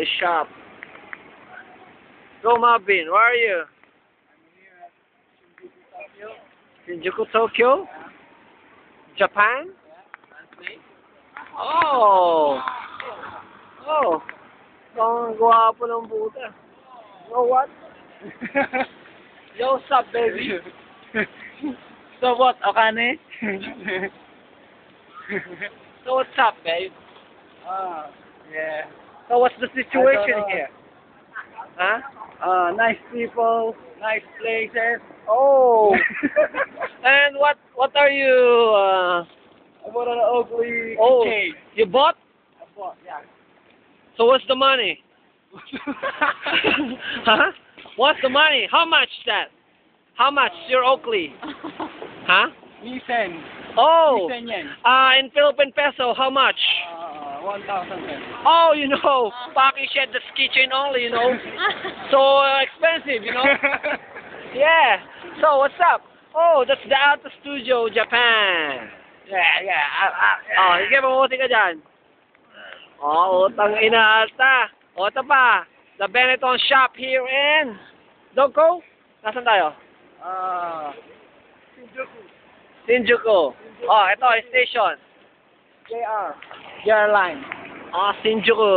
the shop. Go, Marvin. Where are you? Shinjuku, Tokyo? Japan? Oh! Oh! Ang gwapo ng puta. You know what? Yo, what's up, baby? So what, Okane? So what's up, babe? Yeah. So what's the situation know. here? Huh? Nice people, nice places. Oh! And what are you, I bought an ugly oh, cake. you bought? I bought, yeah. So what's the money? Huh? What's the money? How much that? How much your Oakley? Huh? Nisen. Oh! Nisen yen. In Philippine peso, how much? 1,000 yen. Oh, you know, Paki shed that's kitchen only, you know. So expensive, you know. Yeah. So what's up? Oh, that's the Alta Studio, Japan. Yeah. Oh, sige, mamuti ka dyan. Oh, utang ina Alta. O, ito pa. The Benetton shop here in Doko. Nasaan tayo? Shinjuku. Oh, ito, station. JR line. Ah, Shinjuku.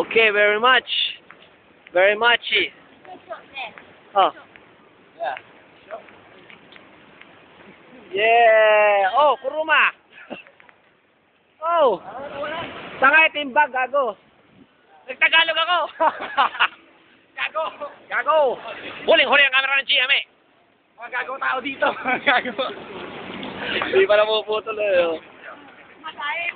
Okay, very much. Very much. Oh. Yeah. Yeah. Oh, Kuruma. Oh. Sangay timbag, gago. Nagtagalog ako. Gago. Huling-huli ang camera ng GMA. Mga gago tao dito. Mga gago. Hindi pala puputol eh. Masaya.